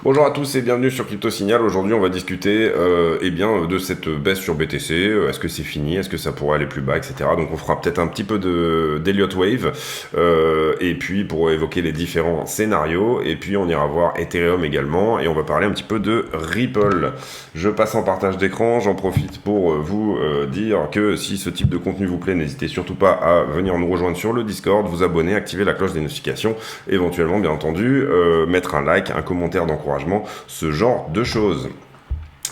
Bonjour à tous et bienvenue sur Crypto Signal. Aujourd'hui, on va discuter de cette baisse sur BTC. Est-ce que c'est fini? Est-ce que ça pourrait aller plus bas, etc. Donc, on fera peut-être un petit peu d'Elliott Wave et puis pour évoquer les différents scénarios. Et puis, on ira voir Ethereum également et on va parler un petit peu de Ripple. Je passe en partage d'écran. J'en profite pour vous dire que si ce type de contenu vous plaît, n'hésitez surtout pas à venir nous rejoindre sur le Discord, vous abonner, activer la cloche des notifications, éventuellement, bien entendu, mettre un like, un commentaire d'encouragement, ce genre de choses.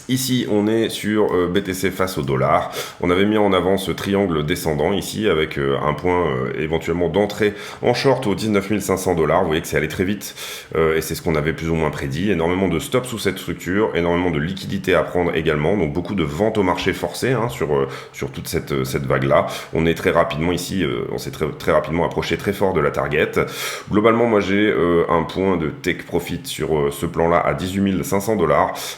Ici, on est sur BTC face au dollar. On avait mis en avant ce triangle descendant ici avec un point éventuellement d'entrée en short aux 19 500 $. Vous voyez que c'est allé très vite et c'est ce qu'on avait plus ou moins prédit. Énormément de stops sous cette structure, énormément de liquidités à prendre également. Donc beaucoup de ventes au marché forcées sur toute cette vague-là. On est très rapidement ici, on s'est très rapidement approché très fort de la target. Globalement, moi j'ai un point de take profit sur ce plan-là à 18 500 $.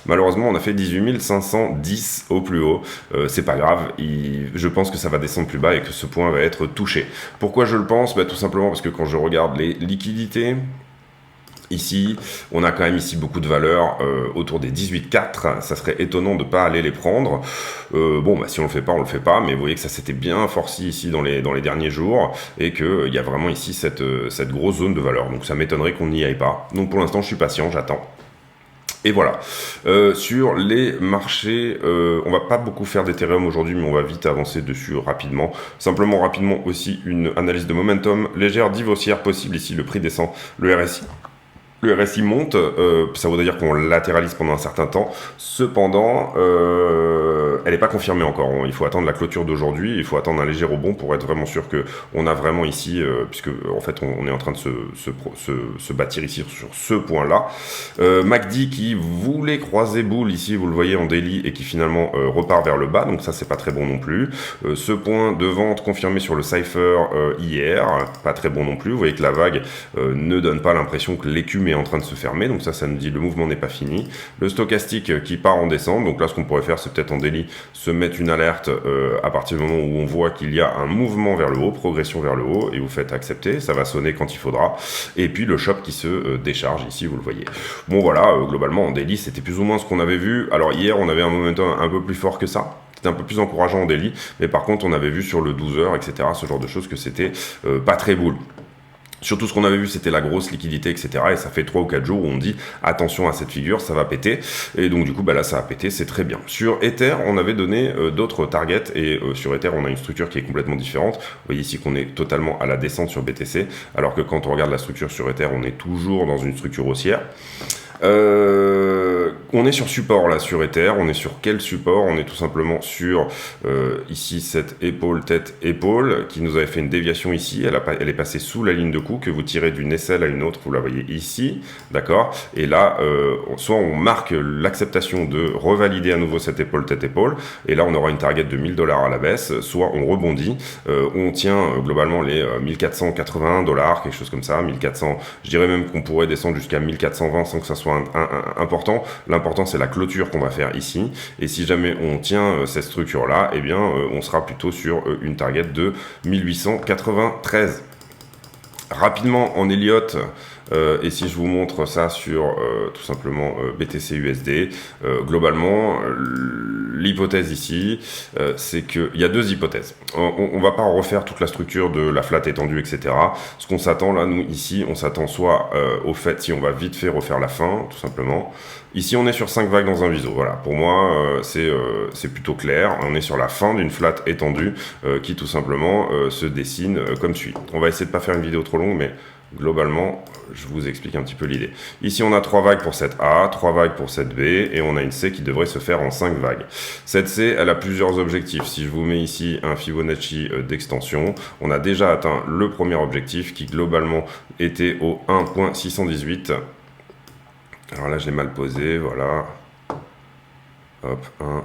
Malheureusement, on a fait 18 510 au plus haut, c'est pas grave, je pense que ça va descendre plus bas et que ce point va être touché. Pourquoi je le pense? Tout simplement parce que quand je regarde les liquidités, ici, on a quand même ici beaucoup de valeurs autour des 18,4. Ça serait étonnant de ne pas aller les prendre. Si on le fait pas, on le fait pas. Mais vous voyez que ça s'était bien forci ici dans les derniers jours et qu'il y a vraiment ici cette grosse zone de valeur. Donc ça m'étonnerait qu'on n'y aille pas. Donc pour l'instant, je suis patient, j'attends. Et voilà, sur les marchés, on va pas beaucoup faire d'Ethereum aujourd'hui, mais on va vite avancer dessus rapidement. Simplement rapidement aussi une analyse de momentum légère dive haussière possible ici, le prix descend, le RSI monte, ça voudrait dire qu'on latéralise pendant un certain temps. Cependant, elle n'est pas confirmée encore. Il faut attendre la clôture d'aujourd'hui. Il faut attendre un léger rebond pour être vraiment sûr qu'on a vraiment ici, puisque en fait on est en train de se bâtir ici sur ce point-là. MACD qui voulait croiser boule ici, vous le voyez en daily, et qui finalement repart vers le bas. Donc ça c'est pas très bon non plus. Ce point de vente confirmé sur le Cypher hier, pas très bon non plus. Vous voyez que la vague ne donne pas l'impression que l'écume est en train de se fermer, donc ça nous dit le mouvement n'est pas fini. Le stochastique qui part en descente, donc là ce qu'on pourrait faire c'est peut-être en daily se mettre une alerte à partir du moment où on voit qu'il y a un mouvement vers le haut, progression vers le haut, et vous faites accepter, ça va sonner quand il faudra. Et puis le shop qui se décharge ici, vous le voyez. Bon voilà, globalement en daily c'était plus ou moins ce qu'on avait vu. Alors hier on avait un momentum un peu plus fort que ça. C'était un peu plus encourageant en daily, mais par contre on avait vu sur le 12 heures, etc., ce genre de choses que c'était pas très boule. Surtout ce qu'on avait vu c'était la grosse liquidité, etc. Et ça fait 3 ou 4 jours où on dit attention à cette figure, ça va péter. Et donc du coup là ça a pété, c'est très bien. Sur Ether on avait donné d'autres targets et sur Ether on a une structure qui est complètement différente. Vous voyez ici qu'on est totalement à la descente sur BTC, alors que quand on regarde la structure sur Ether on est toujours dans une structure haussière. On est sur support là sur Ether, on est sur quel support? On est tout simplement sur ici cette épaule qui nous avait fait une déviation ici, elle est passée sous la ligne de coup que vous tirez d'une aisselle à une autre, vous la voyez ici, d'accord? Et là, soit on marque l'acceptation de revalider à nouveau cette épaule, et là on aura une target de 1000 $ à la baisse, soit on rebondit, on tient globalement les 1481 $, quelque chose comme ça, 1400, je dirais même qu'on pourrait descendre jusqu'à 1420 sans que ça soit important. L'important c'est la clôture qu'on va faire ici, et si jamais on tient cette structure là, eh bien on sera plutôt sur une target de 1893. Rapidement en Elliott, et si je vous montre ça sur tout simplement BTC USD, globalement l'hypothèse ici c'est qu'il y a deux hypothèses. On va pas refaire toute la structure de la flat étendue, etc. Ce qu'on s'attend là, nous ici on s'attend soit au fait, si on va vite fait refaire la fin tout simplement. Ici on est sur 5 vagues dans un viso, voilà, pour moi c'est plutôt clair. On est sur la fin d'une flat étendue qui tout simplement se dessine comme suit. On va essayer de pas faire une vidéo trop longue, mais globalement, je vous explique un petit peu l'idée. Ici, on a 3 vagues pour cette A, 3 vagues pour cette B, et on a une C qui devrait se faire en 5 vagues. Cette C, elle a plusieurs objectifs. Si je vous mets ici un Fibonacci d'extension, on a déjà atteint le premier objectif qui globalement était au 1.618. Alors là, je l'ai mal posé, voilà. Hop, 1,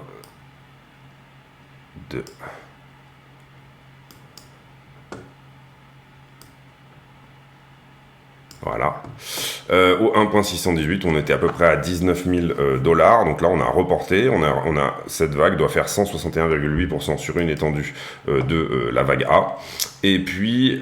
2... Voilà. Au 1.618, on était à peu près à 19 000 $. Donc là, on a reporté. Cette vague doit faire 161,8% sur une étendue de la vague A. Et puis,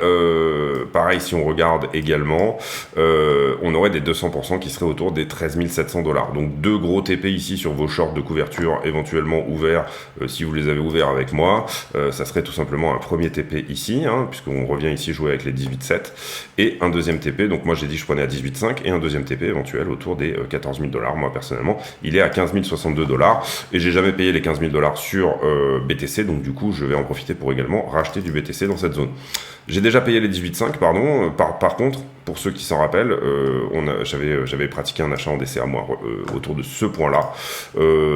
pareil, si on regarde également, on aurait des 200% qui seraient autour des 13 700 $. Donc, 2 gros TP ici sur vos shorts de couverture éventuellement ouverts, si vous les avez ouverts avec moi. Ça serait tout simplement un premier TP ici, hein, puisqu'on revient ici jouer avec les 18,7. Et un deuxième TP, donc moi j'ai dit que je prenais à 18,5, et un deuxième TP éventuel autour des 14 000 $. Moi, personnellement, il est à 15 062 $. Et j'ai jamais payé les 15 000 $ sur BTC, donc du coup, je vais en profiter pour également racheter du BTC dans cette zone. J'ai déjà payé les 18,5, pardon. Par contre, pour ceux qui s'en rappellent, j'avais pratiqué un achat en DCA, moi, autour de ce point-là.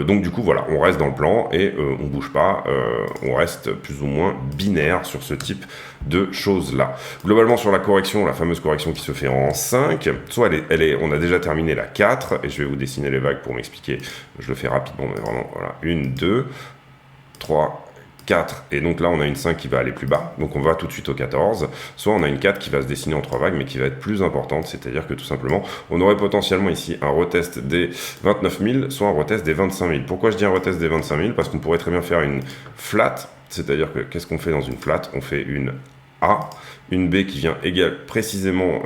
Donc du coup, voilà, on reste dans le plan et on bouge pas. On reste plus ou moins binaire sur ce type de choses-là. Globalement, sur la correction, la fameuse correction qui se fait en 5, soit on a déjà terminé la 4, et je vais vous dessiner les vagues pour m'expliquer. Je le fais rapidement, mais vraiment, voilà. 1, 2, 3, 4, et donc là on a une 5 qui va aller plus bas, donc on va tout de suite au 14, soit on a une 4 qui va se dessiner en 3 vagues, mais qui va être plus importante, c'est-à-dire que tout simplement, on aurait potentiellement ici un retest des 29 000, soit un retest des 25 000. Pourquoi je dis un retest des 25 000? Parce qu'on pourrait très bien faire une flat, c'est-à-dire que qu'est-ce qu'on fait dans une flat? On fait une A, une B qui vient précisément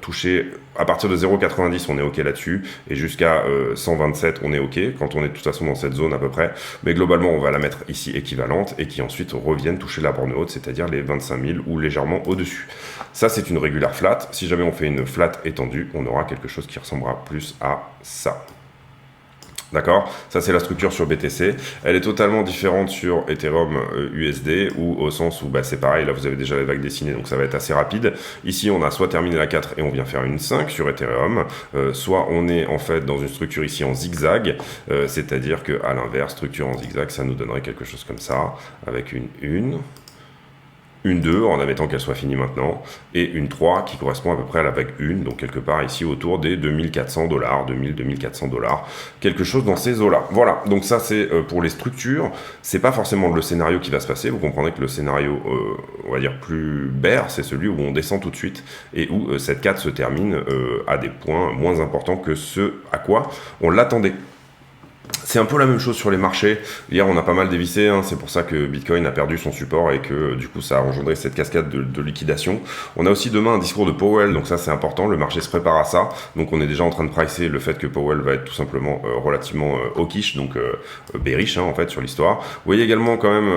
toucher à partir de 0,90, on est OK là-dessus, et jusqu'à 127, on est OK, quand on est de toute façon dans cette zone à peu près, mais globalement, on va la mettre ici équivalente, et qui ensuite reviennent toucher la borne haute, c'est-à-dire les 25 000 ou légèrement au-dessus. Ça, c'est une régulière flat. Si jamais on fait une flat étendue, on aura quelque chose qui ressemblera plus à ça. D'accord? Ça, c'est la structure sur BTC. Elle est totalement différente sur Ethereum USD, ou au sens où c'est pareil, là vous avez déjà les vagues dessinées, donc ça va être assez rapide. Ici, on a soit terminé la 4 et on vient faire une 5 sur Ethereum, soit on est en fait dans une structure ici en zigzag, c'est-à-dire qu'à l'inverse, structure en zigzag, ça nous donnerait quelque chose comme ça, avec une 2 en admettant qu'elle soit finie maintenant, et une 3 qui correspond à peu près à la vague 1, donc quelque part ici autour des 2400 $, 2400 $, quelque chose dans ces eaux-là. Voilà, donc ça c'est pour les structures. C'est pas forcément le scénario qui va se passer, vous comprendrez que le scénario, on va dire plus bear, c'est celui où on descend tout de suite, et où cette 4 se termine à des points moins importants que ce à quoi on l'attendait. C'est un peu la même chose sur les marchés. Hier, on a pas mal dévissé, hein. C'est pour ça que Bitcoin a perdu son support et que du coup, ça a engendré cette cascade de liquidation. On a aussi demain un discours de Powell, donc ça, c'est important. Le marché se prépare à ça. Donc, on est déjà en train de pricer le fait que Powell va être tout simplement relativement hawkish, donc bearish, hein, en fait, sur l'histoire. Vous voyez également quand même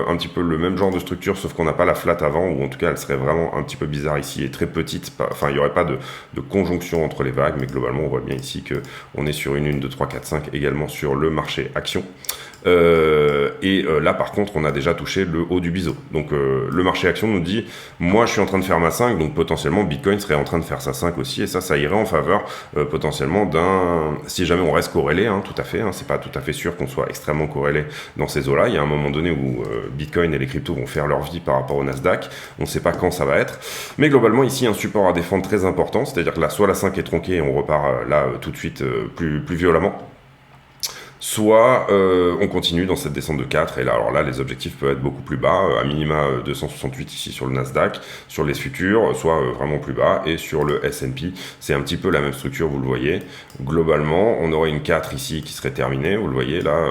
un petit peu le même genre de structure, sauf qu'on n'a pas la flat avant, ou en tout cas, elle serait vraiment un petit peu bizarre ici et très petite. Enfin, il n'y aurait pas de conjonction entre les vagues, mais globalement, on voit bien ici que on est sur une 1, 2, 3, 4, 5 également sur le marché action. Là par contre on a déjà touché le haut du biseau, donc le marché action nous dit moi je suis en train de faire ma 5, donc potentiellement Bitcoin serait en train de faire sa 5 aussi, et ça irait en faveur potentiellement si jamais on reste corrélé, hein, tout à fait, hein, c'est pas tout à fait sûr qu'on soit extrêmement corrélé dans ces eaux là. Il y a un moment donné où Bitcoin et les cryptos vont faire leur vie par rapport au Nasdaq, on sait pas quand ça va être, mais globalement ici un support à défendre très important, c'est-à-dire que là soit la 5 est tronquée et on repart là tout de suite plus violemment, soit on continue dans cette descente de 4, et là, alors là, les objectifs peuvent être beaucoup plus bas, à minima 268 ici sur le Nasdaq, sur les futurs, soit vraiment plus bas, et sur le S&P, c'est un petit peu la même structure, vous le voyez. Globalement, on aurait une 4 ici qui serait terminée, vous le voyez, là,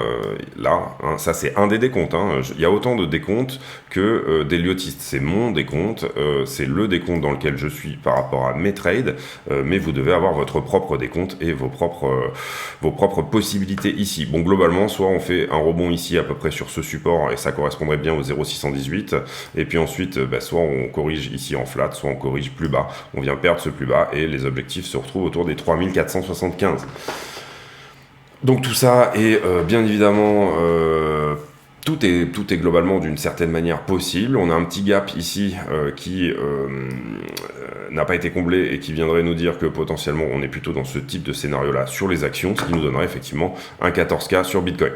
hein, ça c'est un des décomptes, hein. Il y a autant de décomptes que des liotistes, c'est mon décompte, c'est le décompte dans lequel je suis par rapport à mes trades, mais vous devez avoir votre propre décompte et vos propres possibilités ici. Bon, globalement, soit on fait un rebond ici à peu près sur ce support, et ça correspondrait bien au 0,618, et puis ensuite, soit on corrige ici en flat, soit on corrige plus bas, on vient perdre ce plus bas, et les objectifs se retrouvent autour des 3475. Donc tout ça est bien évidemment... Tout est globalement d'une certaine manière possible. On a un petit gap ici qui n'a pas été comblé et qui viendrait nous dire que potentiellement on est plutôt dans ce type de scénario-là sur les actions, ce qui nous donnerait effectivement un 14K sur Bitcoin.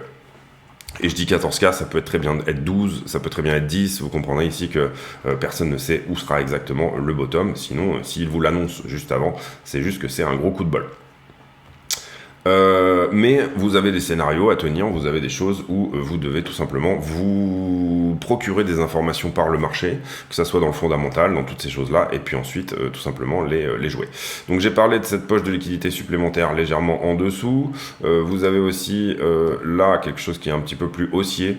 Et je dis 14K, ça peut très bien être 12, ça peut très bien être 10, vous comprendrez ici que personne ne sait où sera exactement le bottom, sinon s'il vous l'annonce juste avant, c'est juste que c'est un gros coup de bol. Mais vous avez des scénarios à tenir, vous avez des choses où vous devez tout simplement vous procurer des informations par le marché, que ça soit dans le fondamental, dans toutes ces choses-là, et puis ensuite tout simplement les jouer. Donc j'ai parlé de cette poche de liquidité supplémentaire légèrement en dessous. Vous avez aussi là quelque chose qui est un petit peu plus haussier.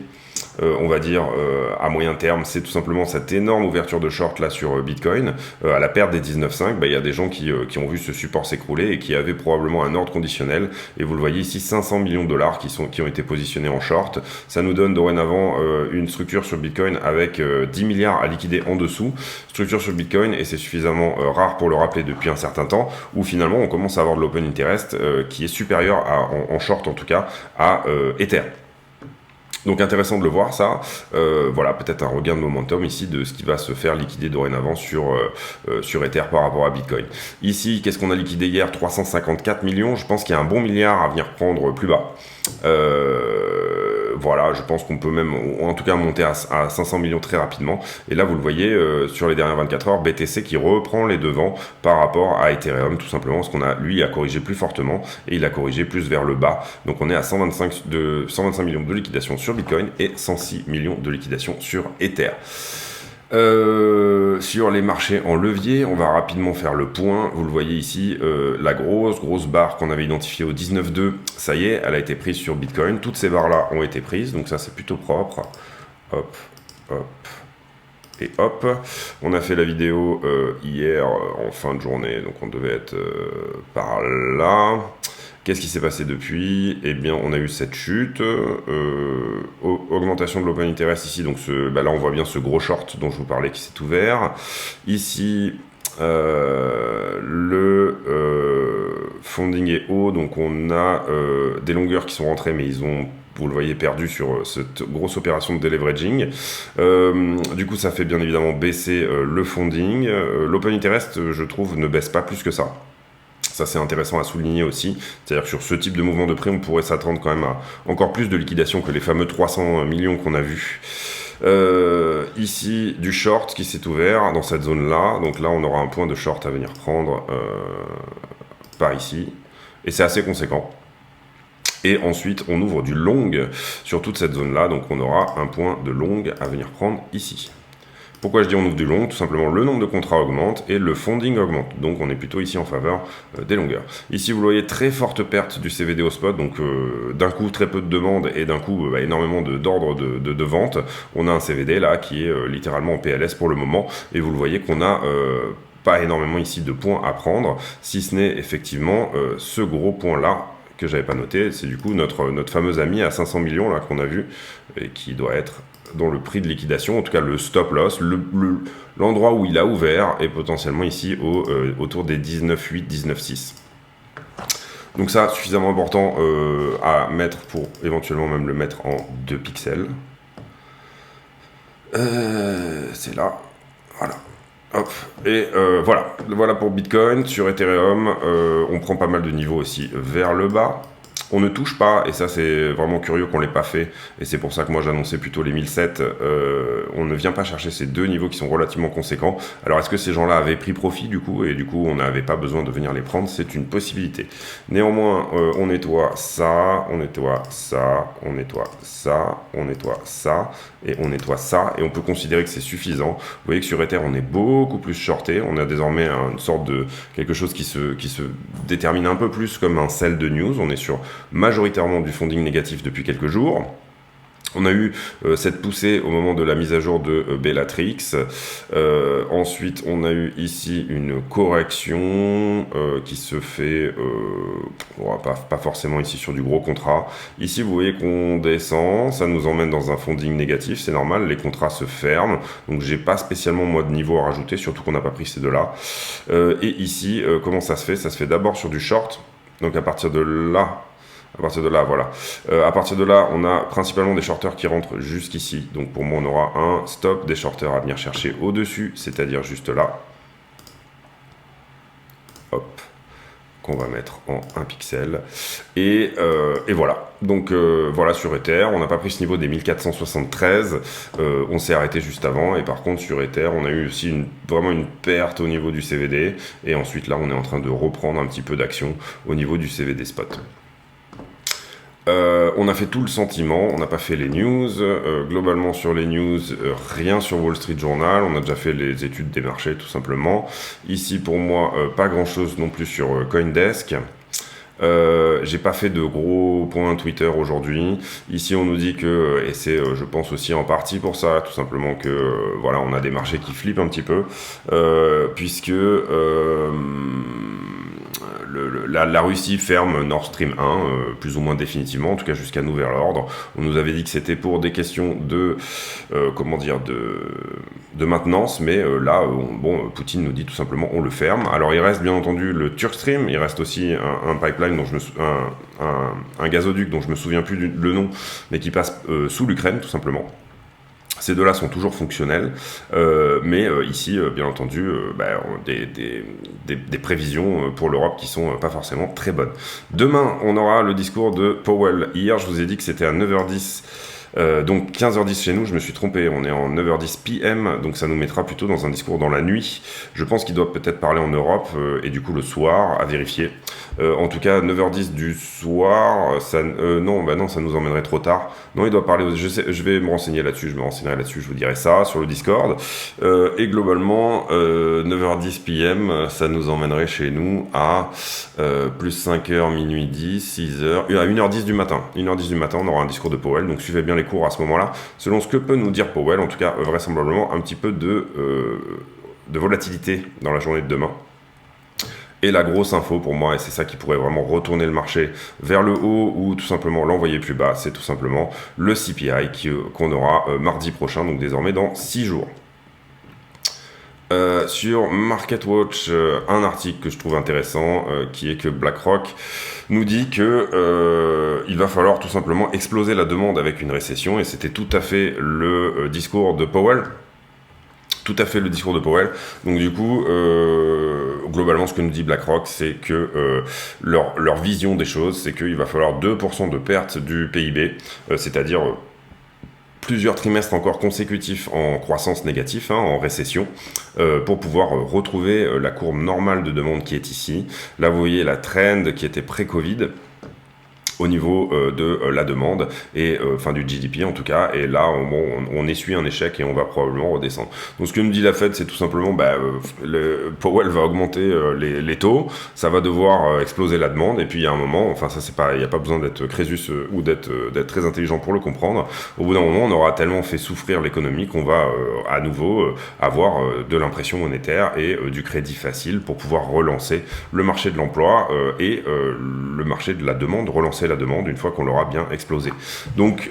on va dire, à moyen terme, c'est tout simplement cette énorme ouverture de short là sur Bitcoin. À la perte des 19,5, il y a des gens qui ont vu ce support s'écrouler et qui avaient probablement un ordre conditionnel. Et vous le voyez ici, 500 millions de dollars qui ont été positionnés en short. Ça nous donne dorénavant une structure sur Bitcoin avec 10 milliards à liquider en dessous. Structure sur Bitcoin, et c'est suffisamment rare pour le rappeler depuis un certain temps, où finalement on commence à avoir de l'open interest qui est supérieur en short en tout cas à Ether. Donc intéressant de le voir ça, voilà, peut-être un regain de momentum ici de ce qui va se faire liquider dorénavant sur Ether par rapport à Bitcoin. Ici, qu'est-ce qu'on a liquidé hier? 354 millions, je pense qu'il y a un bon milliard à venir prendre plus bas. Voilà, je pense qu'on peut même, en tout cas, monter à 500 millions très rapidement. Et là, vous le voyez, sur les dernières 24 heures, BTC qui reprend les devants par rapport à Ethereum, tout simplement, parce qu'on a, lui, a corrigé plus fortement et il a corrigé plus vers le bas. Donc, on est à 125 millions de liquidation sur Bitcoin et 106 millions de liquidation sur Ether. Sur les marchés en levier, on va rapidement faire le point. Vous le voyez ici, la grosse barre qu'on avait identifiée au 19,2, ça y est, elle a été prise sur Bitcoin. Toutes ces barres là ont été prises, donc ça c'est plutôt propre. Hop, hop et hop. On a fait la vidéo hier en fin de journée, donc on devait être par là. Qu'est-ce qui s'est passé depuis? Eh bien, on a eu cette chute, augmentation de l'open interest ici, donc là on voit bien ce gros short dont je vous parlais qui s'est ouvert. Ici, le funding est haut, donc on a des longueurs qui sont rentrées, mais ils ont, vous le voyez, perdu sur cette grosse opération de deleveraging. Du coup, ça fait bien évidemment baisser le funding. L'open interest, je trouve, ne baisse pas plus que ça. Ça, c'est intéressant à souligner aussi. C'est-à-dire que sur ce type de mouvement de prix, on pourrait s'attendre quand même à encore plus de liquidation que les fameux 300 millions qu'on a vus. Ici, du short qui s'est ouvert dans cette zone-là. Donc là, on aura un point de short à venir prendre par ici. Et c'est assez conséquent. Et ensuite, on ouvre du long sur toute cette zone-là. Donc on aura un point de long à venir prendre ici. Pourquoi je dis on ouvre du long? Tout simplement, le nombre de contrats augmente et le funding augmente. Donc, on est plutôt ici en faveur des longueurs. Ici, vous voyez, très forte perte du CVD au spot. Donc, d'un coup, très peu de demandes et d'un coup, énormément d'ordres de vente. On a un CVD là qui est littéralement en PLS pour le moment. Et vous le voyez qu'on a pas énormément ici de points à prendre, si ce n'est effectivement ce gros point-là que j'avais pas noté. C'est du coup notre fameux ami à 500 millions là qu'on a vu et qui doit être dans le prix de liquidation, en tout cas le stop loss, l'endroit où il a ouvert est potentiellement ici autour des 19,8, 19,6. Donc ça, suffisamment important à mettre pour éventuellement même le mettre en 2 pixels. C'est là, voilà. Hop, et voilà pour Bitcoin. Sur Ethereum, on prend pas mal de niveaux aussi vers le bas. On ne touche pas, et ça c'est vraiment curieux qu'on ne l'ait pas fait, et c'est pour ça que moi j'annonçais plutôt les 1007, on ne vient pas chercher ces deux niveaux qui sont relativement conséquents. Alors est-ce que ces gens-là avaient pris profit du coup, et du coup on n'avait pas besoin de venir les prendre? C'est une possibilité. Néanmoins, on nettoie ça, on nettoie ça, on nettoie ça, on nettoie ça, et on nettoie ça, et on peut considérer que c'est suffisant. Vous voyez que sur Ether on est beaucoup plus shorté, on a désormais une sorte de quelque chose qui se détermine un peu plus comme un sell de news, on est sur majoritairement du funding négatif depuis quelques jours. On a eu cette poussée au moment de la mise à jour de Bellatrix. Ensuite, on a eu ici une correction qui se fait pas forcément ici sur du gros contrat. Ici, vous voyez qu'on descend, ça nous emmène dans un funding négatif, c'est normal, les contrats se ferment. Donc, j'ai pas spécialement moi de niveau à rajouter, surtout qu'on n'a pas pris ces deux-là. Et ici, comment ça se fait? Ça se fait d'abord sur du short. Donc, à partir de là, voilà. À partir de là, on a principalement des shorters qui rentrent jusqu'ici. Donc pour moi, on aura un stop des shorters à venir chercher au-dessus, c'est-à-dire juste là. Hop, qu'on va mettre en 1 pixel. Et voilà. Donc voilà sur Ether, on n'a pas pris ce niveau des 1473. On s'est arrêté juste avant. Et par contre, sur Ether, on a eu aussi vraiment une perte au niveau du CVD. Et ensuite, là, on est en train de reprendre un petit peu d'action au niveau du CVD spot. On a fait tout le sentiment, on n'a pas fait les news. Globalement sur les news, rien sur Wall Street Journal. On a déjà fait les études des marchés tout simplement. Ici pour moi, pas grand chose non plus sur CoinDesk. J'ai pas fait de gros points Twitter aujourd'hui. Ici, on nous dit que, et c'est, je pense aussi en partie pour ça, tout simplement que, voilà, on a des marchés qui flippent un petit peu, puisque la Russie ferme Nord Stream 1, plus ou moins définitivement, en tout cas jusqu'à nouvel ordre. On nous avait dit que c'était pour des questions de, de maintenance, mais là, Poutine nous dit tout simplement on le ferme. Alors il reste bien entendu le Turk Stream, il reste aussi un pipeline dont un gazoduc dont je me souviens plus le nom, mais qui passe sous l'Ukraine tout simplement. Ces deux-là sont toujours fonctionnels, mais ici, bien entendu, des prévisions pour l'Europe qui sont pas forcément très bonnes. Demain, on aura le discours de Powell. Hier, je vous ai dit que c'était à 9h10. Donc 15h10 chez nous, je me suis trompé, on est en 9h10 PM, donc ça nous mettra plutôt dans un discours dans la nuit. Je pense qu'il doit peut-être parler en Europe, et du coup le soir, à vérifier. En tout cas, 9h10 du soir, ça nous emmènerait trop tard. Non, il doit parler, je vais me renseigner là-dessus, je vous dirai ça sur le Discord. Et globalement, 9h10 PM, ça nous emmènerait chez nous à plus 5h, minuit 10, 6h, à 1h10 du matin. 1h10 du matin, on aura un discours de Powell, donc suivez bien les cours à ce moment-là. Selon ce que peut nous dire Powell, en tout cas, vraisemblablement, un petit peu de volatilité dans la journée de demain. Et la grosse info pour moi, et c'est ça qui pourrait vraiment retourner le marché vers le haut ou tout simplement l'envoyer plus bas, c'est tout simplement le CPI qu'on aura mardi prochain, donc désormais dans 6 jours. Sur MarketWatch, un article que je trouve intéressant, qui est que BlackRock nous dit que il va falloir tout simplement exploser la demande avec une récession, et c'était tout à fait le discours de Powell. Donc du coup, globalement, ce que nous dit BlackRock, c'est que leur vision des choses, c'est qu'il va falloir 2% de perte du PIB, c'est-à-dire plusieurs trimestres encore consécutifs en croissance négative, en récession, pour pouvoir retrouver la courbe normale de demande qui est ici. Là, vous voyez la trend qui était pré-Covid, au niveau de la demande et du GDP en tout cas, et là on essuie un échec et on va probablement redescendre. Donc ce que nous dit la Fed, c'est tout simplement Powell va augmenter les taux, ça va devoir exploser la demande, et puis il y a un moment, il n'y a pas besoin d'être Crésus ou d'être très intelligent pour le comprendre. Au bout d'un moment, on aura tellement fait souffrir l'économie qu'on va à nouveau avoir de l'impression monétaire et du crédit facile pour pouvoir relancer le marché de l'emploi et le marché de la demande, relancer la demande une fois qu'on l'aura bien explosé. Donc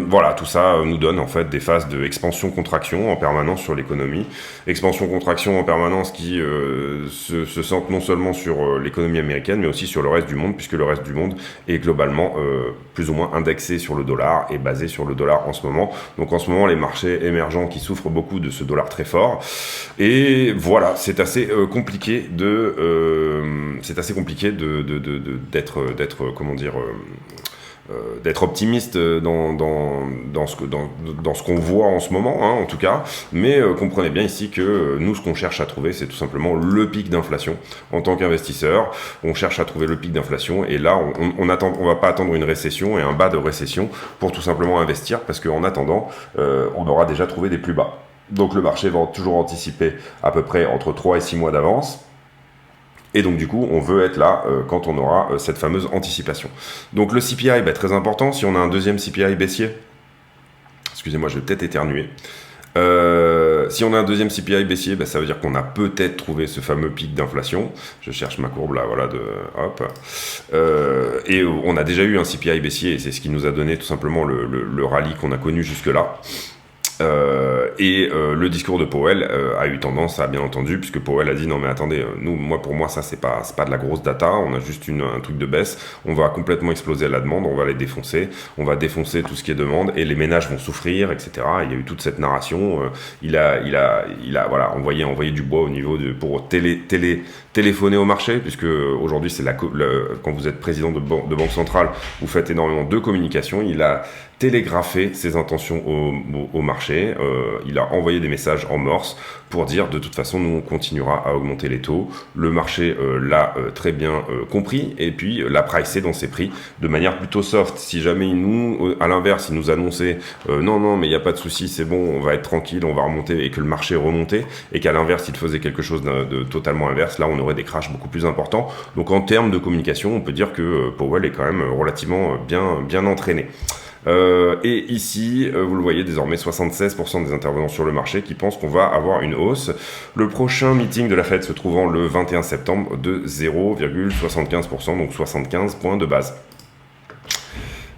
voilà, tout ça nous donne en fait des phases de expansion-contraction en permanence sur l'économie. Expansion-contraction en permanence qui se sentent non seulement sur l'économie américaine, mais aussi sur le reste du monde, puisque le reste du monde est globalement plus ou moins indexé sur le dollar et basé sur le dollar en ce moment. Donc en ce moment, les marchés émergents qui souffrent beaucoup de ce dollar très fort. Et voilà, c'est assez compliqué d'être optimiste dans ce qu'on voit en ce moment, en tout cas, mais comprenez bien ici que nous, ce qu'on cherche à trouver, c'est tout simplement le pic d'inflation. En tant qu'investisseur, on cherche à trouver le pic d'inflation, et là, on va pas attendre une récession et un bas de récession pour tout simplement investir, parce qu'en attendant, on aura déjà trouvé des plus bas. Donc le marché va toujours anticiper à peu près entre 3 et 6 mois d'avance. Et donc du coup, on veut être là quand on aura cette fameuse anticipation. Donc le CPI, très important. Si on a un deuxième CPI baissier, excusez-moi, je vais peut-être éternuer. Si on a un deuxième CPI baissier, ça veut dire qu'on a peut-être trouvé ce fameux pic d'inflation. Je cherche ma courbe là, voilà, et on a déjà eu un CPI baissier, et c'est ce qui nous a donné tout simplement le rallye qu'on a connu jusque-là. Le discours de Powell a eu tendance à, bien entendu, puisque Powell a dit non mais attendez, pour moi ça c'est pas de la grosse data, on a juste un truc de baisse, on va complètement exploser la demande, on va les défoncer, on va défoncer tout ce qui est demande et les ménages vont souffrir, etc. Il y a eu toute cette narration, il a voilà, envoyé du bois au niveau pour téléphoner au marché, puisque aujourd'hui c'est quand vous êtes président de banque centrale, vous faites énormément de communication. Il a télégrapher ses intentions au marché. il a envoyé des messages en morse pour dire de toute façon nous on continuera à augmenter les taux. Le marché l'a très bien compris et puis l'a pricé dans ses prix de manière plutôt soft. Si jamais à l'inverse, il nous annonçait non mais il n'y a pas de souci, c'est bon, on va être tranquille, on va remonter, et que le marché remontait, et qu'à l'inverse il faisait quelque chose de totalement inverse, là on aurait des crashs beaucoup plus importants. Donc en termes de communication, on peut dire que Powell est quand même relativement bien entraîné. Et ici, vous le voyez désormais, 76% des intervenants sur le marché qui pensent qu'on va avoir une hausse. Le prochain meeting de la Fed se trouvant le 21 septembre de 0,75%, donc 75 points de base.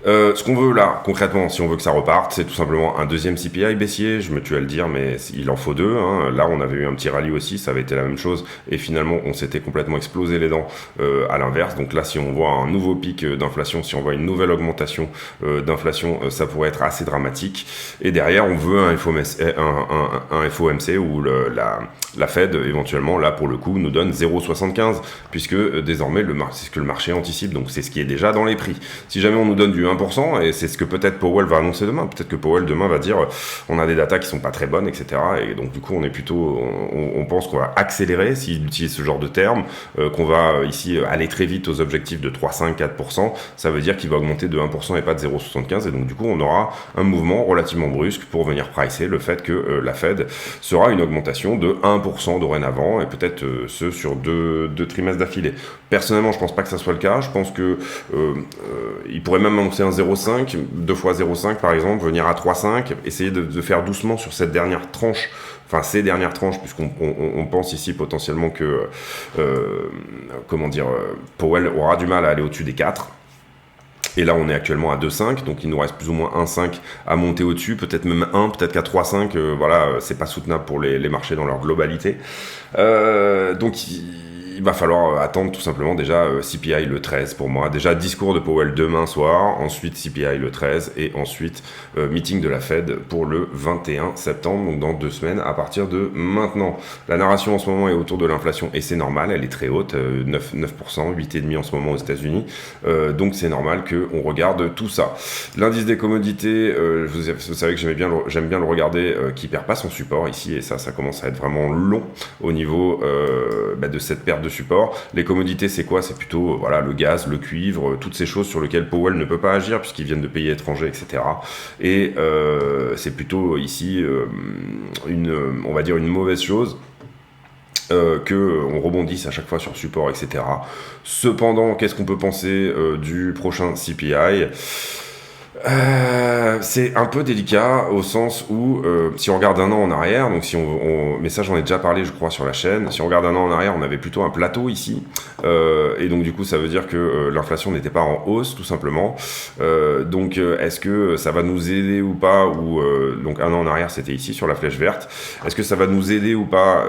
Ce qu'on veut là, concrètement, si on veut que ça reparte, c'est tout simplement un deuxième CPI baissier. Je me tue à le dire, mais il en faut deux. Hein. Là, on avait eu un petit rallye aussi, ça avait été la même chose. Et finalement, on s'était complètement explosé les dents à l'inverse. Donc là, si on voit un nouveau pic d'inflation, si on voit une nouvelle augmentation d'inflation, ça pourrait être assez dramatique. Et derrière, on veut un FOMC où la Fed, éventuellement, là, pour le coup, nous donne 0,75, puisque désormais, c'est ce que le marché anticipe. Donc, c'est ce qui est déjà dans les prix. Si jamais on nous donne du 1%, et c'est ce que peut-être Powell va annoncer demain. Peut-être que Powell demain va dire on a des datas qui sont pas très bonnes, etc. Et donc du coup on pense qu'on va accélérer, s'il utilise ce genre de terme, qu'on va ici aller très vite aux objectifs de 3,5, 4%. Ça veut dire qu'il va augmenter de 1% et pas de 0,75. Et donc du coup on aura un mouvement relativement brusque pour venir pricer le fait que la Fed sera une augmentation de 1% dorénavant, et peut-être ce sur deux trimestres d'affilée. Personnellement, je pense pas que ça soit le cas. Je pense que il pourrait même annoncer un 0,5, 2 fois 0,5 par exemple, venir à 3,5, essayer de faire doucement sur cette dernière tranche, enfin ces dernières tranches, puisqu'on pense ici potentiellement que Powell aura du mal à aller au-dessus des 4. Et là, on est actuellement à 2,5, donc il nous reste plus ou moins 1,5 à monter au-dessus, peut-être même 1, peut-être qu'à 3,5, voilà, c'est pas soutenable pour les marchés dans leur globalité. Donc il va falloir attendre tout simplement déjà CPI le 13 pour moi. Déjà discours de Powell demain soir, ensuite CPI le 13 et ensuite meeting de la Fed pour le 21 septembre, donc dans 2 semaines à partir de maintenant. La narration en ce moment est autour de l'inflation et c'est normal, elle est très haute, 9%, 8,5% en ce moment aux États-Unis. Donc c'est normal qu'on regarde tout ça. L'indice des commodités, vous savez que j'aime bien le regarder, qui perd pas son support ici, et ça commence à être vraiment long au niveau de cette perte de support. Les commodités, c'est quoi? C'est plutôt voilà, le gaz, le cuivre, toutes ces choses sur lesquelles Powell ne peut pas agir puisqu'ils viennent de pays étrangers, etc. Et c'est plutôt ici on va dire une mauvaise chose. Qu'on rebondisse à chaque fois sur support, etc. Cependant, qu'est-ce qu'on peut penser du prochain CPI? C'est un peu délicat au sens où si on regarde un an en arrière, donc mais ça j'en ai déjà parlé je crois sur la chaîne, si on regarde un an en arrière on avait plutôt un plateau ici, et donc du coup ça veut dire que l'inflation n'était pas en hausse tout simplement, donc est-ce que ça va nous aider ou pas, ou donc un an en arrière c'était ici sur la flèche verte, est-ce que ça va nous aider ou pas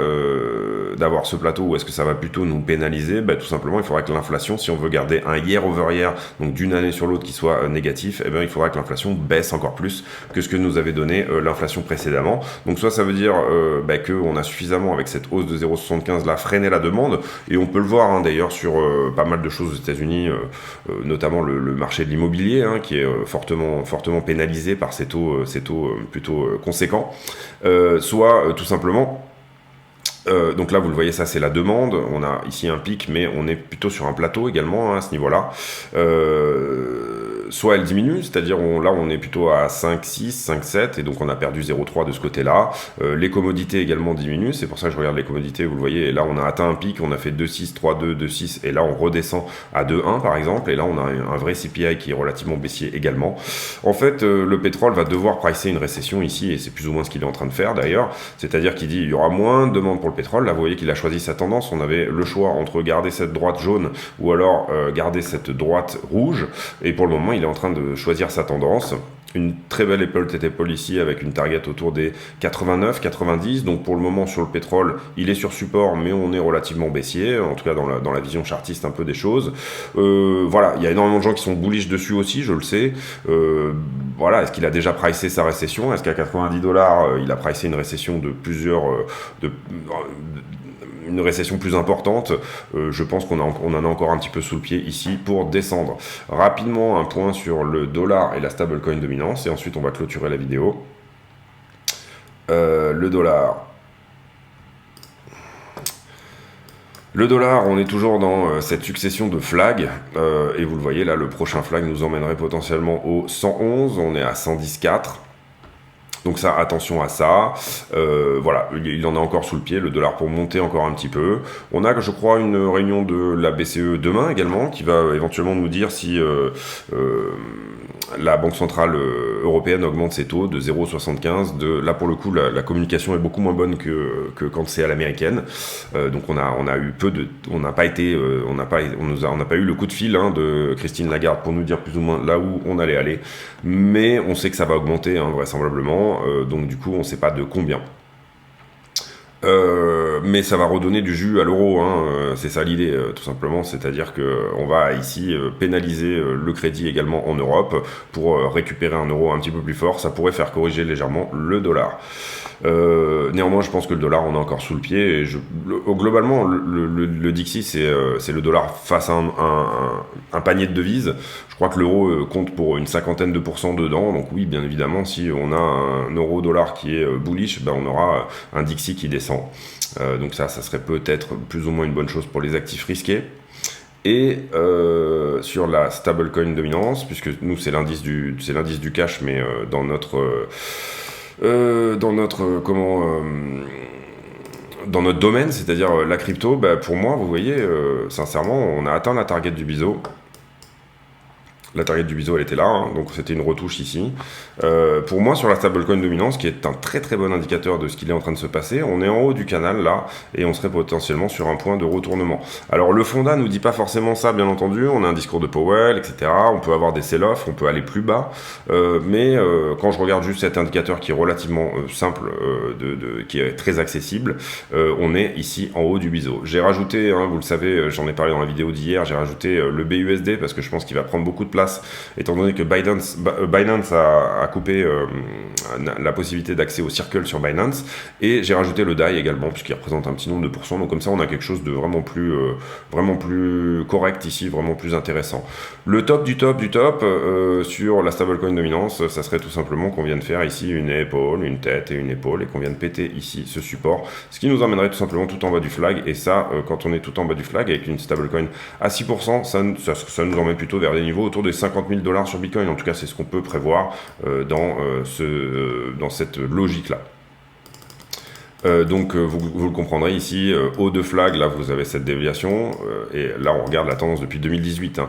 d'avoir ce plateau, ou est-ce que ça va plutôt nous pénaliser? Tout simplement il faudra que l'inflation, si on veut garder un year over year, donc d'une année sur l'autre qui soit négatif, il faudra que l'inflation baisse encore plus que ce que nous avait donné l'inflation précédemment. Donc soit ça veut dire qu'on a suffisamment, avec cette hausse de 0,75 là, freiné la demande, et on peut le voir d'ailleurs sur pas mal de choses aux États-Unis, notamment le marché de l'immobilier qui est fortement pénalisé par ces taux plutôt conséquents, soit tout simplement donc là vous le voyez, ça c'est la demande, on a ici un pic mais on est plutôt sur un plateau également à ce niveau là, soit elle diminue, c'est-à-dire là on est plutôt à 5,6, 5,7 et donc on a perdu 0,3 de ce côté là, les commodités également diminuent, c'est pour ça que je regarde les commodités, vous le voyez, et là on a atteint un pic, on a fait 2,6, 3,2, 2,6 et là on redescend à 2,1 par exemple, et là on a un vrai CPI qui est relativement baissier également. En fait le pétrole va devoir pricer une récession ici, et c'est plus ou moins ce qu'il est en train de faire d'ailleurs, c'est-à-dire qu'il dit il y aura moins de demande pour le pétrole. Là vous voyez qu'il a choisi sa tendance, on avait le choix entre garder cette droite jaune ou alors garder cette droite rouge, et pour le moment il est en train de choisir sa tendance. Une très belle épaule-tête-épaule ici avec une target autour des 89, 90. Donc pour le moment sur le pétrole, il est sur support, mais on est relativement baissier, en tout cas dans la vision chartiste un peu des choses. Voilà, il y a énormément de gens qui sont bullish dessus aussi, je le sais. Voilà, est-ce qu'il a déjà pricé sa récession? Est-ce qu'à 90 $, il a pricé une récession de une récession plus importante? Je pense qu'on en a encore un petit peu sous le pied ici pour descendre. Rapidement, un point sur le dollar et la stablecoin dominance, et ensuite on va clôturer la vidéo. Le dollar. Le dollar, on est toujours dans cette succession de flags, et vous le voyez là, le prochain flag nous emmènerait potentiellement au 111, on est à 110,4. Donc ça, attention à ça. Voilà, il en a encore sous le pied, le dollar pour monter encore un petit peu. On a, je crois, une réunion de la BCE demain également, qui va éventuellement nous dire si la Banque Centrale Européenne augmente ses taux de 0,75. Là, pour le coup, la communication est beaucoup moins bonne que quand c'est à l'américaine. Donc on a eu on n'a pas eu le coup de fil de Christine Lagarde pour nous dire plus ou moins là où on allait aller. Mais on sait que ça va augmenter, vraisemblablement. Donc du coup, on ne sait pas de combien. Mais ça va redonner du jus à l'euro, c'est ça l'idée, tout simplement, c'est-à-dire qu'on va ici pénaliser le crédit également en Europe pour récupérer un euro un petit peu plus fort, ça pourrait faire corriger légèrement le dollar. Néanmoins, je pense que le dollar, on est encore sous le pied. Et globalement, le Dixie, c'est le dollar face à un panier de devises. Je crois que l'euro compte pour une 50aine de % dedans. Donc oui, bien évidemment, si on a un euro-dollar qui est bullish, on aura un Dixie qui descend. Donc ça serait peut-être plus ou moins une bonne chose pour les actifs risqués. Et sur la stablecoin dominance, puisque nous c'est l'indice du cash, mais dans notre domaine, c'est-à-dire la crypto, pour moi, vous voyez, sincèrement, on a atteint la target du biseau. La target du biseau, elle était là, donc c'était une retouche ici. Pour moi, sur la stablecoin dominance, qui est un très très bon indicateur de ce qu'il est en train de se passer, on est en haut du canal là, et on serait potentiellement sur un point de retournement. Alors le fonda nous dit pas forcément ça, bien entendu, on a un discours de Powell, etc. On peut avoir des sell-off, on peut aller plus bas, mais quand je regarde juste cet indicateur qui est relativement simple, qui est très accessible, on est ici en haut du biseau. J'ai rajouté, vous le savez, j'en ai parlé dans la vidéo d'hier, j'ai rajouté le BUSD parce que je pense qu'il va prendre beaucoup de place, étant donné que Binance a coupé la possibilité d'accès au Circle sur Binance, et j'ai rajouté le DAI également puisqu'il représente un petit nombre de pourcents, donc comme ça on a quelque chose de vraiment plus correct ici, vraiment plus intéressant. Le top du top du top sur la stablecoin dominance, ça serait tout simplement qu'on vienne faire ici une épaule, une tête et une épaule, et qu'on vienne péter ici ce support, ce qui nous emmènerait tout simplement tout en bas du flag, et ça quand on est tout en bas du flag avec une stablecoin à 6%, ça nous emmène plutôt vers des niveaux autour de 50 000 $ sur Bitcoin. En tout cas, c'est ce qu'on peut prévoir dans cette logique-là. Donc vous le comprendrez ici, haut de flag, là vous avez cette déviation, et là on regarde la tendance depuis 2018.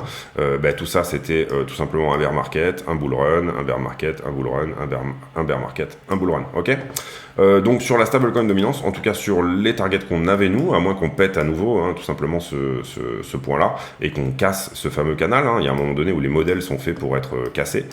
Tout ça c'était tout simplement un bear market, un bull run, un bear market, un bull run, un bear market, un bull run, ok. Donc sur la stablecoin dominance, en tout cas sur les targets qu'on avait nous, à moins qu'on pète à nouveau tout simplement ce point-là, et qu'on casse ce fameux canal, il y a un moment donné où les modèles sont faits pour être cassés.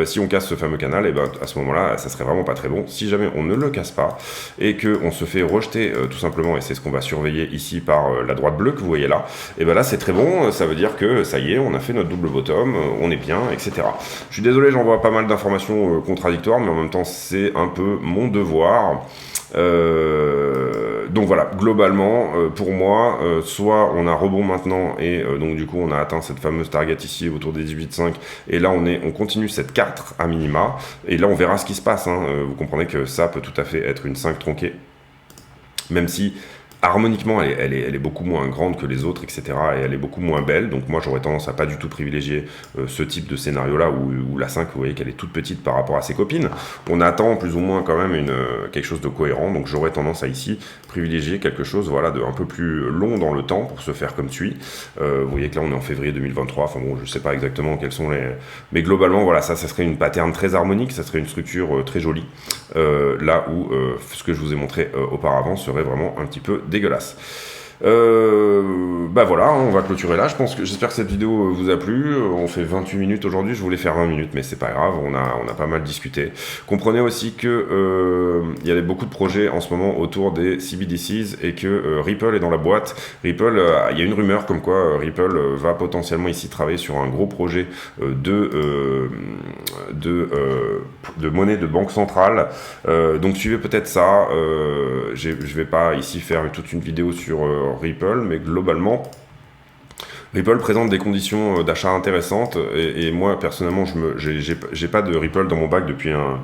Si on casse ce fameux canal, et à ce moment-là, ça serait vraiment pas très bon. Si jamais on ne le casse pas, et qu'on se fait rejeter tout simplement, et c'est ce qu'on va surveiller ici par la droite bleue que vous voyez là, et là c'est très bon, ça veut dire que ça y est, on a fait notre double bottom, on est bien, etc. Je suis désolé, j'envoie pas mal d'informations contradictoires, mais en même temps c'est un peu mon devoir. Donc voilà, globalement, pour moi, soit on a rebond maintenant, et donc du coup on a atteint cette fameuse target ici autour des 18,5, et là on continue cette 4 à minima, et là on verra ce qui se passe, vous comprenez que ça peut tout à fait être une 5 tronquée, même si harmoniquement elle est beaucoup moins grande que les autres, etc., et elle est beaucoup moins belle. Donc moi j'aurais tendance à pas du tout privilégier ce type de scénario là où la 5, vous voyez qu'elle est toute petite par rapport à ses copines. On attend plus ou moins quand même quelque chose de cohérent, donc j'aurais tendance à ici privilégier quelque chose de un peu plus long dans le temps pour se faire comme suit. Vous voyez que là on est en février 2023, enfin bon, je sais pas exactement quels sont les, mais globalement voilà, ça serait une pattern très harmonique, ça serait une structure très jolie, là où ce que je vous ai montré auparavant serait vraiment un petit peu dégueulasse. Voilà, on va clôturer là. J'espère que cette vidéo vous a plu. On fait 28 minutes aujourd'hui, je voulais faire 20 minutes, mais c'est pas grave, on a pas mal discuté. Comprenez aussi que il y a beaucoup de projets en ce moment autour des CBDCs, et que Ripple est dans la boîte. Ripple, il y a une rumeur comme quoi Ripple va potentiellement ici travailler sur un gros projet de monnaie de banque centrale. Donc suivez peut-être ça. Je vais pas ici faire toute une vidéo sur Ripple, mais globalement Ripple présente des conditions d'achat intéressantes et moi personnellement j'ai pas de Ripple dans mon bac depuis en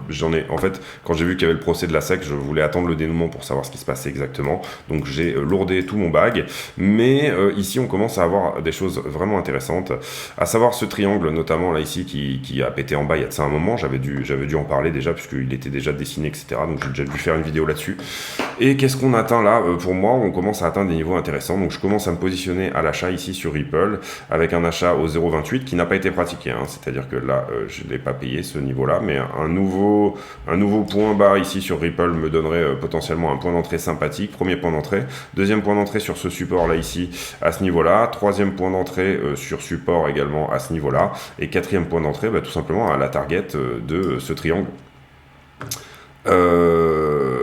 fait quand j'ai vu qu'il y avait le procès de la SEC, je voulais attendre le dénouement pour savoir ce qui se passait exactement, donc j'ai lourdé tout mon bag, mais ici on commence à avoir des choses vraiment intéressantes, à savoir ce triangle notamment là ici qui a pété en bas il y a de ça un moment, j'avais dû en parler déjà puisqu'il était déjà dessiné, etc., donc j'ai déjà dû faire une vidéo là-dessus. Et qu'est-ce qu'on atteint là? Pour moi on commence à atteindre des niveaux intéressants, donc je commence à me positionner à l'achat ici sur Ripple avec un achat au 0,28 qui n'a pas été pratiqué, hein. C'est-à-dire que là je ne l'ai pas payé ce niveau-là, mais un nouveau point bas ici sur Ripple me donnerait potentiellement un point d'entrée sympathique, premier point d'entrée, deuxième point d'entrée sur ce support là ici à ce niveau-là, troisième point d'entrée sur support également à ce niveau-là, et quatrième point d'entrée tout simplement à la target de ce triangle.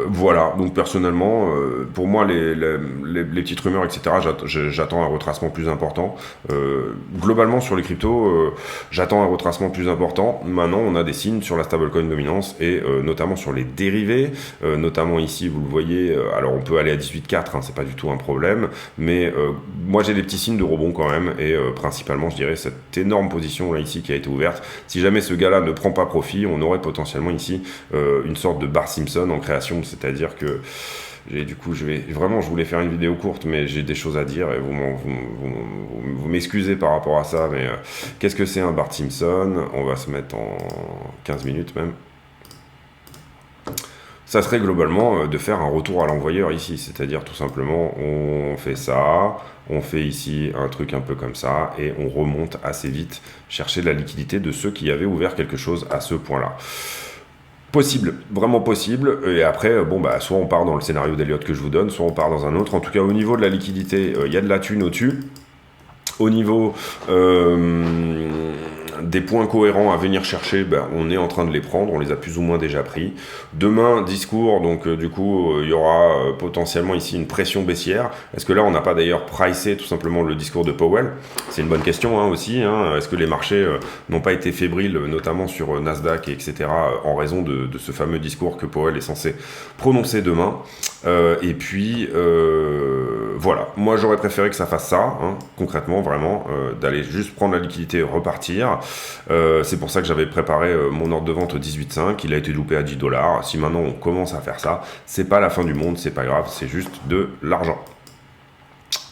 Voilà, donc personnellement, pour moi, les petites rumeurs, etc., j'attends un retracement plus important. Globalement, sur les cryptos, j'attends un retracement plus important. Maintenant, on a des signes sur la stablecoin dominance et notamment sur les dérivés. Notamment ici, vous le voyez, alors on peut aller à 18,4, hein, c'est pas du tout un problème. Mais moi, j'ai des petits signes de rebond quand même. Et principalement, je dirais, cette énorme position là ici qui a été ouverte. Si jamais ce gars-là ne prend pas profit, on aurait potentiellement ici une sorte de Bart Simpson en création, c'est-à-dire que du coup je voulais faire une vidéo courte, mais j'ai des choses à dire et vous m'excusez par rapport à ça, mais qu'est-ce que c'est un Bart Simpson? On va se mettre en 15 minutes même. Ça serait globalement de faire un retour à l'envoyeur ici, c'est-à-dire tout simplement on fait ça, on fait ici un truc un peu comme ça et on remonte assez vite chercher de la liquidité de ceux qui avaient ouvert quelque chose à ce point-là. Possible, vraiment possible, et après, soit on part dans le scénario d'Elliott que je vous donne, soit on part dans un autre. En tout cas, au niveau de la liquidité, il y a de la thune au-dessus. Au niveau des points cohérents à venir chercher, on est en train de les prendre, on les a plus ou moins déjà pris. Demain, discours, donc du coup, il y aura potentiellement ici une pression baissière. Est-ce que là, on n'a pas d'ailleurs pricé tout simplement le discours de Powell? C'est une bonne question aussi. Est-ce que les marchés n'ont pas été fébriles, notamment sur Nasdaq, etc., en raison de ce fameux discours que Powell est censé prononcer demain? Et puis, voilà. Moi, j'aurais préféré que ça fasse ça, concrètement, vraiment, d'aller juste prendre la liquidité et repartir. C'est pour ça que j'avais préparé mon ordre de vente au 18,5, il a été loupé à 10 $. Si maintenant on commence à faire ça, c'est pas la fin du monde, c'est pas grave, c'est juste de l'argent.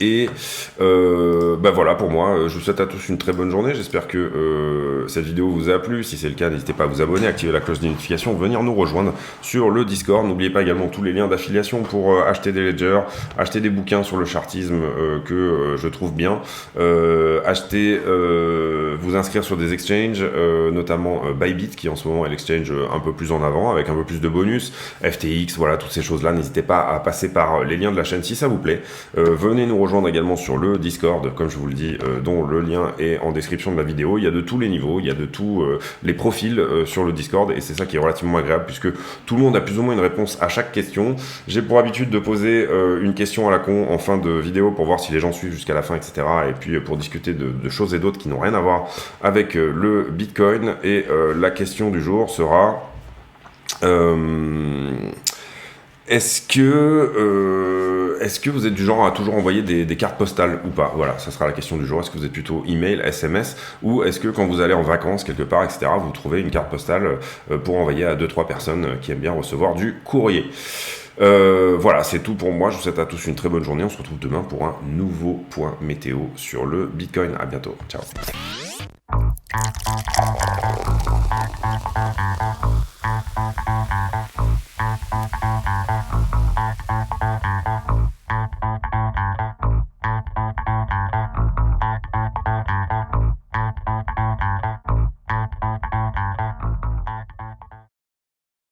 Et voilà, pour moi, je vous souhaite à tous une très bonne journée. J'espère que cette vidéo vous a plu. Si c'est le cas, n'hésitez pas à vous abonner, activer la cloche de notification, venir nous rejoindre sur le Discord. N'oubliez pas également tous les liens d'affiliation pour acheter des ledgers, acheter des bouquins sur le chartisme que je trouve bien, vous inscrire sur des exchanges, notamment Bybit qui en ce moment est l'exchange un peu plus en avant avec un peu plus de bonus, FTX, voilà, toutes ces choses-là. N'hésitez pas à passer par les liens de la chaîne si ça vous plaît. Venez nous rejoindre également sur le Discord, comme je vous le dis, dont le lien est en description de la vidéo. Il y a de tous les niveaux, il y a de tous les profils sur le Discord, et c'est ça qui est relativement agréable puisque tout le monde a plus ou moins une réponse à chaque question. J'ai pour habitude de poser une question à la con en fin de vidéo pour voir si les gens suivent jusqu'à la fin, etc. Et puis pour discuter de choses et d'autres qui n'ont rien à voir avec le Bitcoin. Et la question du jour sera... Est-ce que vous êtes du genre à toujours envoyer des cartes postales ou pas? Voilà, ça sera la question du jour. Est-ce que vous êtes plutôt email, SMS, ou est-ce que quand vous allez en vacances quelque part, etc., vous trouvez une carte postale pour envoyer à 2-3 personnes qui aiment bien recevoir du courrier? Voilà, c'est tout pour moi. Je vous souhaite à tous une très bonne journée. On se retrouve demain pour un nouveau point météo sur le Bitcoin. À bientôt. Ciao.